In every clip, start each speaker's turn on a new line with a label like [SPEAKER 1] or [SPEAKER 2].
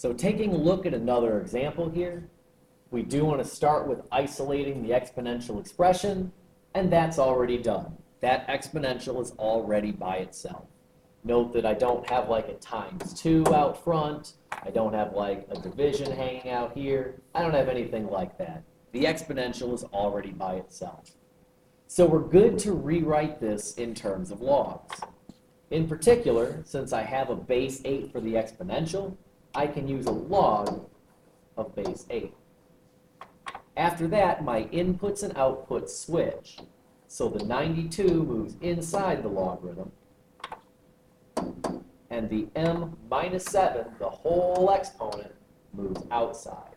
[SPEAKER 1] So taking a look at another example here, we do want to start with isolating the exponential expression, and that's already done. That exponential is already by itself. Note that I don't have like a times 2 out front. I don't have like a division hanging out here. I don't have anything like that. The exponential is already by itself. So we're good to rewrite this in terms of logs. In particular, since I have a base 8 for the exponential, I can use a log of base 8. After that, my inputs and outputs switch. So the 92 moves inside the logarithm, and the m minus 7, the whole exponent, moves outside.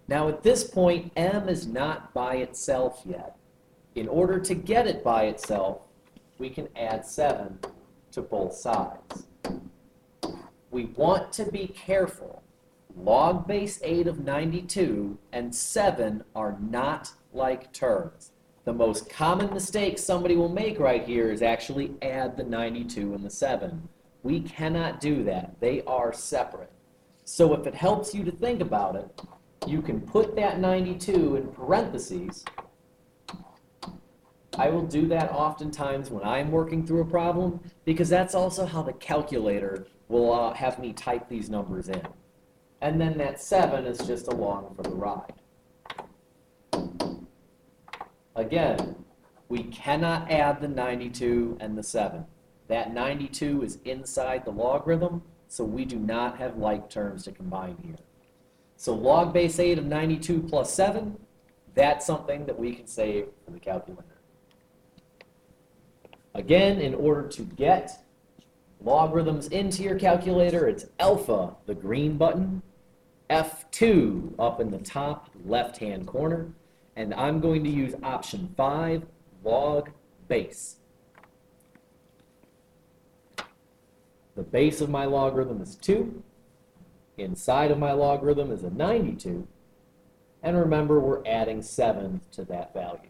[SPEAKER 1] Now at this point, m is not by itself yet. In order to get it by itself, we can add 7 to both sides. We want to be careful. Log base 8 of 92 and 7 are not like terms. The most common mistake somebody will make right here is actually add the 92 and the 7. We cannot do that. They are separate. So if it helps you to think about it, you can put that 92 in parentheses. I will do that oftentimes when I'm working through a problem, because that's also how the calculator will have me type these numbers in. And then that 7 is just along for the ride. Again, we cannot add the 92 and the 7. That 92 is inside the logarithm, so we do not have like terms to combine here. So log base 8 of 92 plus 7, that's something that we can save for the calculator. Again, in order to get logarithms into your calculator, it's alpha, the green button, F2 up in the top left-hand corner, and I'm going to use option 5, log base. The base of my logarithm is 2. Inside of my logarithm is a 92. And remember, we're adding 7 to that value,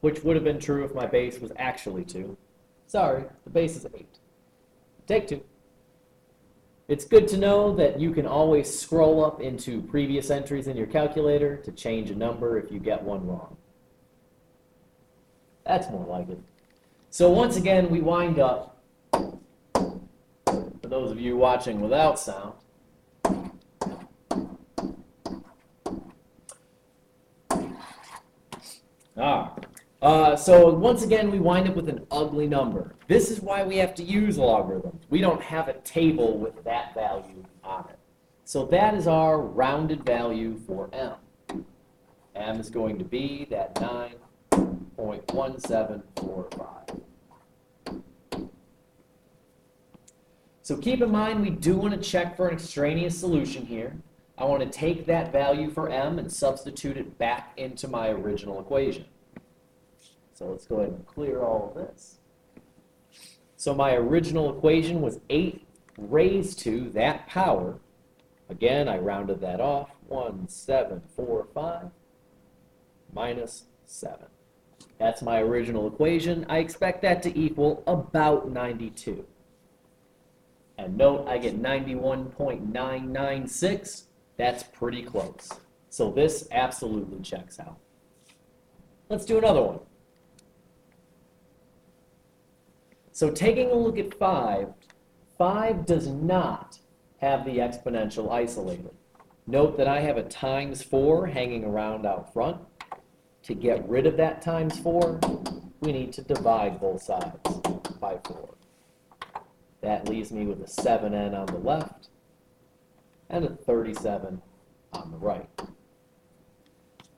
[SPEAKER 1] which would have been true if my base was actually 2. Sorry, the base is 8. Take 2. It's good to know that you can always scroll up into previous entries in your calculator to change a number if you get one wrong. That's more like it. So once again, we wind up, for those of you watching without sound, so once again, we wind up with an ugly number. This is why we have to use logarithms. We don't have a table with that value on it. So that is our rounded value for m. M is going to be that 9.1745. So keep in mind, we do want to check for an extraneous solution here. I want to take that value for m and substitute it back into my original equation. So let's go ahead and clear all of this. So my original equation was 8 raised to that power. Again, I rounded that off. 1745 minus 7. That's my original equation. I expect that to equal about 92. And note, I get 91.996. That's pretty close. So this absolutely checks out. Let's do another one. So taking a look at 5, 5 does not have the exponential isolated. Note that I have a times 4 hanging around out front. To get rid of that times 4, we need to divide both sides by 4. That leaves me with a 7n on the left and a 37 on the right.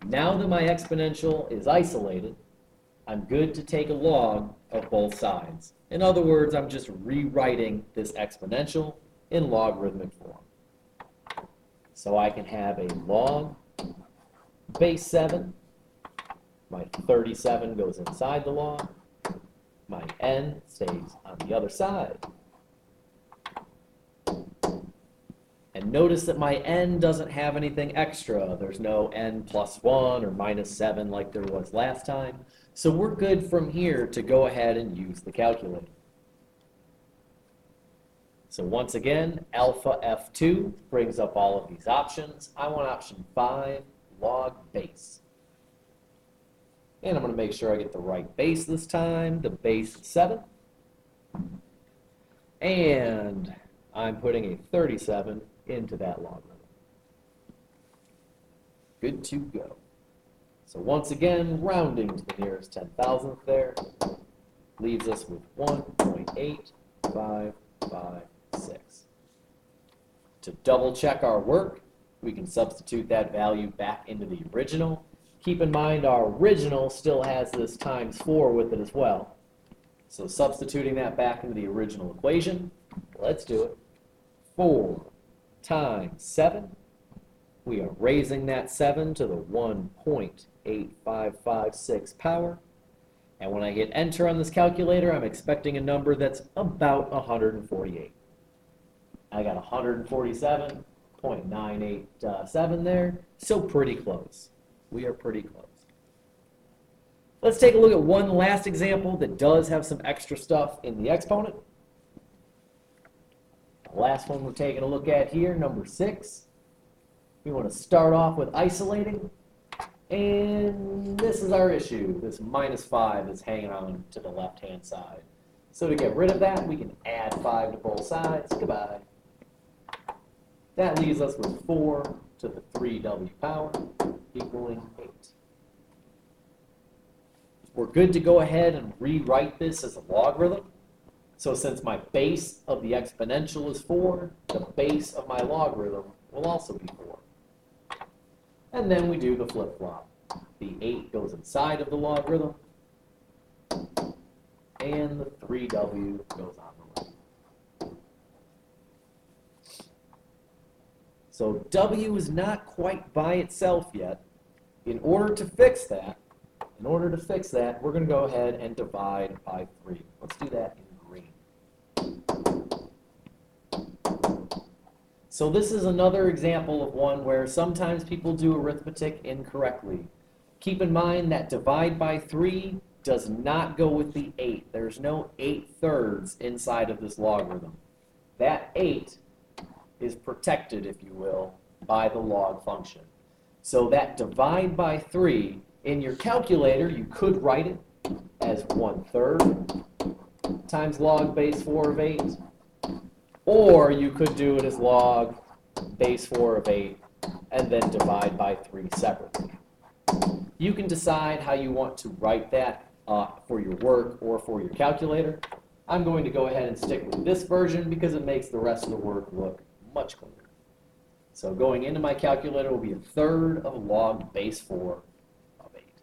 [SPEAKER 1] Now that my exponential is isolated, I'm good to take a log of both sides. In other words, I'm just rewriting this exponential in logarithmic form. So I can have a log base 7. My 37 goes inside the log. My n stays on the other side. And And notice that my n doesn't have anything extra. There's no n plus 1 or minus 7 like there was last time. So we're good from here to go ahead and use the calculator. So once again, alpha F2 brings up all of these options. I want option 5, log base. And I'm going to make sure I get the right base this time. The base is 7. And I'm putting a 37 into that logarithm. Good to go. So once again, rounding to the nearest 10,000th there leaves us with 1.8556. To double check our work, we can substitute that value back into the original. Keep in mind our original still has this times 4 with it as well. So substituting that back into the original equation, let's do it. 4 times 7. We are raising that 7 to the 1.8556 power. And when I hit enter on this calculator, I'm expecting a number that's about 148. I got 147.987 there, so pretty close. We are pretty close. Let's take a look at one last example that does have some extra stuff in the exponent. The last one we're taking a look at here, number 6. We want to start off with isolating. And this is our issue. This minus 5 is hanging on to the left-hand side. So to get rid of that, we can add 5 to both sides. Goodbye. That leaves us with 4 to the 3w power equaling 8. We're good to go ahead and rewrite this as a logarithm. So since my base of the exponential is 4, the base of my logarithm will also be 4. And then we do the flip-flop. The 8 goes inside of the logarithm, and the 3w goes on the right. So w is not quite by itself yet. In order to fix that, we're going to go ahead and divide by 3. Let's do that in green. So this is another example of one where sometimes people do arithmetic incorrectly. Keep in mind that divide by 3 does not go with the 8. There's no 8/3 inside of this logarithm. That 8 is protected, if you will, by the log function. So that divide by 3, in your calculator, you could write it as 1/3 times log base 4 of 8. Or you could do it as log base 4 of 8 and then divide by 3 separately. You can decide how you want to write that for your work or for your calculator. I'm going to go ahead and stick with this version because it makes the rest of the work look much cleaner. So going into my calculator will be 1/3 of log base 4 of 8.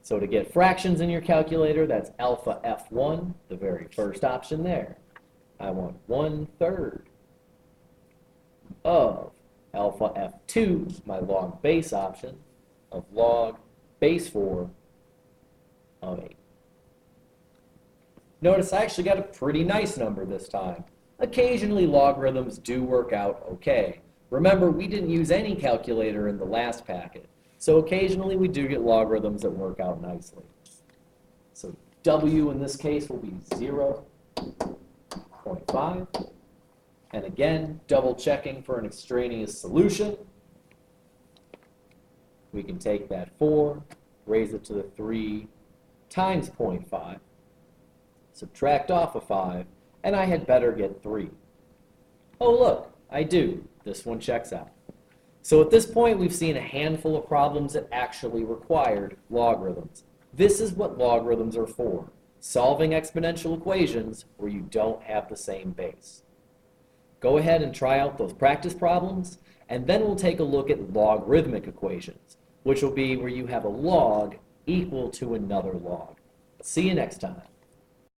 [SPEAKER 1] So to get fractions in your calculator, that's alpha F1, the very first option there. I want 1/3 of alpha F2, my log base option, of log base 4 of 8. Notice I actually got a pretty nice number this time. Occasionally logarithms do work out okay. Remember, we didn't use any calculator in the last packet, so occasionally we do get logarithms that work out nicely. So W in this case will be 0.5. And again, double checking for an extraneous solution. We can take that 4, raise it to the 3 times 0.5, subtract off a 5, and I had better get 3. Oh look, I do. This one checks out. So at this point, we've seen a handful of problems that actually required logarithms. This is what logarithms are for, solving exponential equations where you don't have the same base. Go ahead and try out those practice problems, and then we'll take a look at logarithmic equations, which will be where you have a log equal to another log. See you next time.